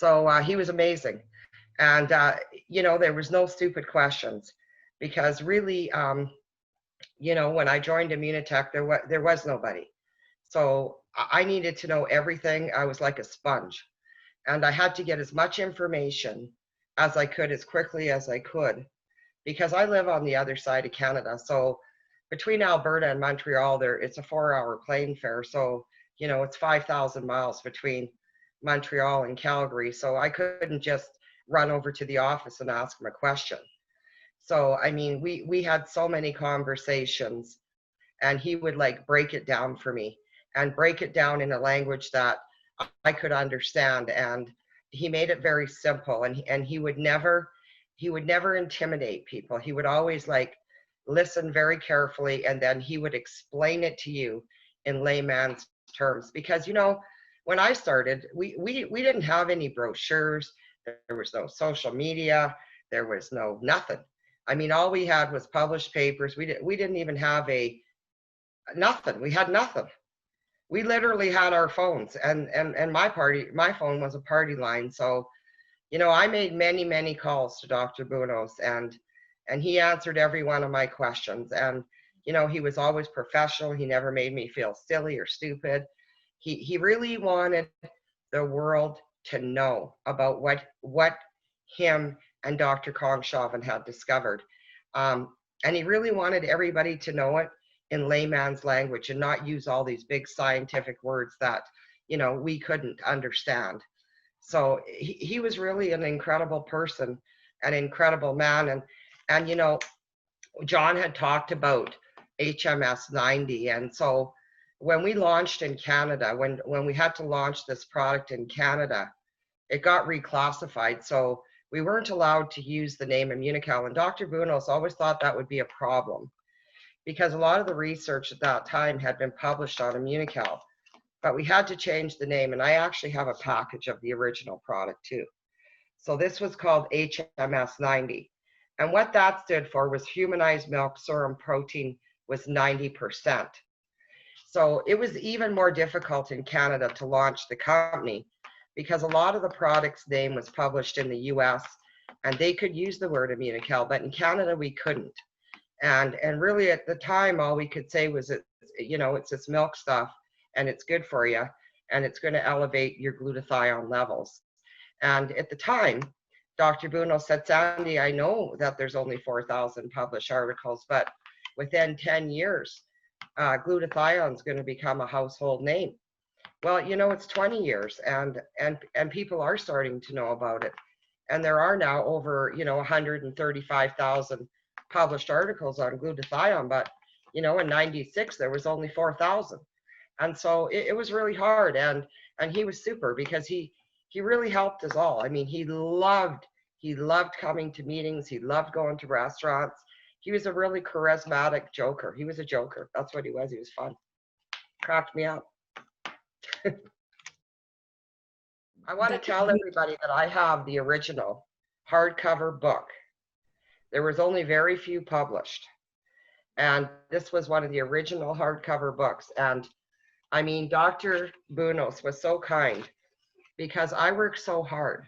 So he was amazing. And, there was no stupid questions because really, when I joined Immunotec, there was nobody. So I needed to know everything. I was like a sponge. And I had to get as much information as I could as quickly as I could because I live on the other side of Canada. So between Alberta and Montreal, it's a 4-hour plane fare. So, it's 5,000 miles between Montreal and Calgary. So I couldn't just run over to the office and ask him a question. So, I mean, we had so many conversations, and he would like break it down for me and break it down in a language that I could understand. And he made it very simple, and he would never intimidate people. He would always like listen very carefully, and then he would explain it to you in layman's terms. Because when I started, we didn't have any brochures. There was no social media. There was no nothing. I mean, all we had was published papers. We didn't even have nothing. We had nothing. We literally had our phones, and my phone was a party line. So, I made many, many calls to Dr. Bounous, and he answered every one of my questions. And, he was always professional. He never made me feel silly or stupid. He really wanted the world to know about what him and Dr. Kongshoven had discovered. And he really wanted everybody to know it in layman's language and not use all these big scientific words that, we couldn't understand. So he was really an incredible person, an incredible man. And John had talked about HMS 90. And so when we launched in Canada, when we had to launch this product in Canada, it got reclassified. So we weren't allowed to use the name Immunocal. And Dr. Bounous always thought that would be a problem because a lot of the research at that time had been published on Immunocal. But we had to change the name, and I actually have a package of the original product too. So this was called HMS 90. And what that stood for was humanized milk serum protein was 90%. So it was even more difficult in Canada to launch the company because a lot of the product's name was published in the US and they could use the word Immunocal, but in Canada we couldn't. And really at the time, all we could say was, it's this milk stuff and it's good for you and it's going to elevate your glutathione levels. And at the time, Dr. Bounous said, Sandi, I know that there's only 4,000 published articles, but within 10 years, glutathione is going to become a household name. Well, it's 20 years and people are starting to know about it. And there are now over, 135,000 published articles on glutathione, but, in 96, there was only 4,000. And so it was really hard. And he was super because he really helped us all. I mean, he loved coming to meetings. He loved going to restaurants. He was a really charismatic joker. He was a joker. That's what he was. He was fun. Cracked me up. I want to tell everybody that I have the original hardcover book. There was only very few published. And this was one of the original hardcover books. And I mean, Dr. Bounous was so kind because I worked so hard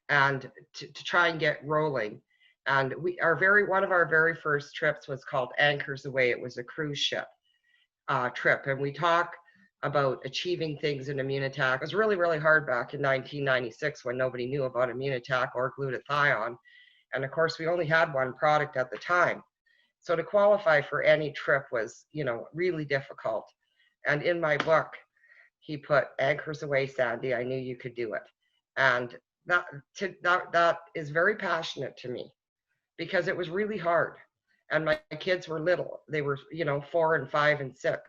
and to try and get rolling. And one of our very first trips was called Anchors Away. It was a cruise ship trip. And we talk about achieving things in Immunotec. It was really, really hard back in 1996 when nobody knew about Immunotec or glutathione. And of course, we only had one product at the time. So to qualify for any trip was, really difficult. And in my book, he put Anchors Away, Sandi, I knew you could do it. And that is very passionate to me because it was really hard. And my kids were little. They were, 4 and 5 and 6.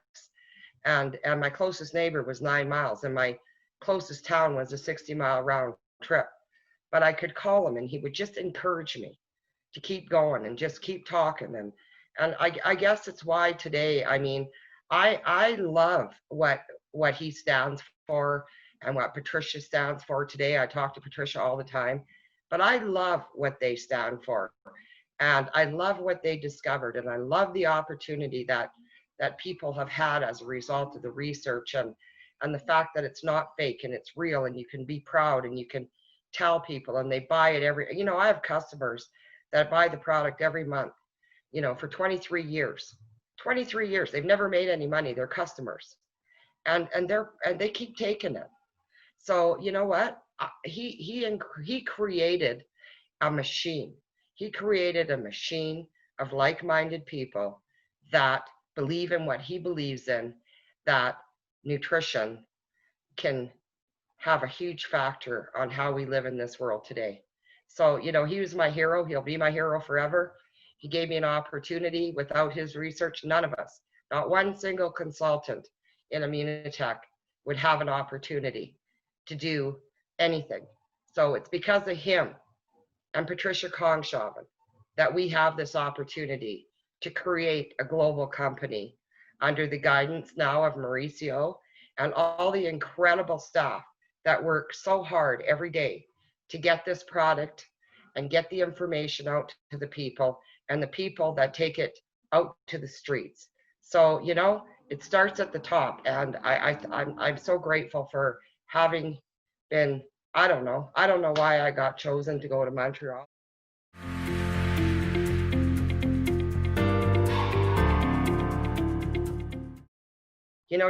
And my closest neighbor was 9 miles and my closest town was a 60-mile round trip. But I could call him and he would just encourage me to keep going and just keep talking. And I guess it's why today, I mean, I love what he stands for and what Patricia stands for today. I talk to Patricia all the time, but I love what they stand for. And I love what they discovered. And I love the opportunity that people have had as a result of the research and the fact that it's not fake and it's real and you can be proud and you can tell people, and they buy it I have customers that buy the product every month, for 23 years. 23 years. They've never made any money. They're customers. And they keep taking it. So you know what? He created a machine. He created a machine of like-minded people that believe in what he believes in, that nutrition can have a huge factor on how we live in this world today. So, he was my hero. He'll be my hero forever. He gave me an opportunity. Without his research, none of us, not one single consultant in Immunotec would have an opportunity to do anything. So it's because of him and Patricia Kongshaven that we have this opportunity to create a global company under the guidance now of Mauricio and all the incredible staff that work so hard every day to get this product and get the information out to the people, and the people that take it out to the streets. So, it starts at the top, and I'm so grateful for having been, I don't know why I got chosen to go to Montreal.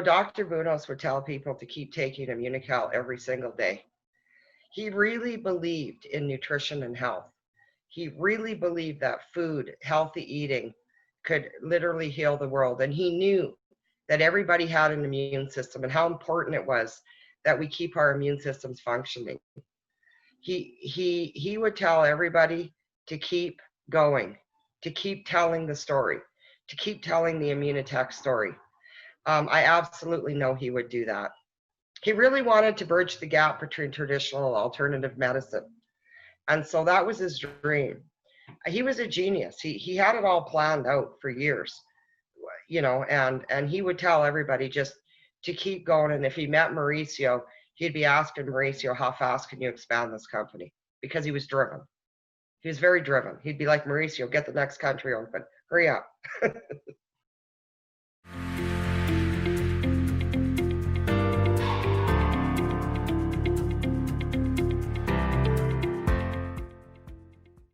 Dr. Bounous would tell people to keep taking Immunical every single day. He really believed in nutrition and health. He really believed that food, healthy eating, could literally heal the world. And he knew that everybody had an immune system and how important it was that we keep our immune systems functioning. He would tell everybody to keep going, to keep telling the story, to keep telling the Immunotec story. I absolutely know he would do that. He really wanted to bridge the gap between traditional and alternative medicine. And so that was his dream. He was a genius. He had it all planned out for years, and he would tell everybody just to keep going. And if he met Mauricio, he'd be asking Mauricio, how fast can you expand this company? Because he was driven. He was very driven. He'd be like, Mauricio, get the next country open. Hurry up.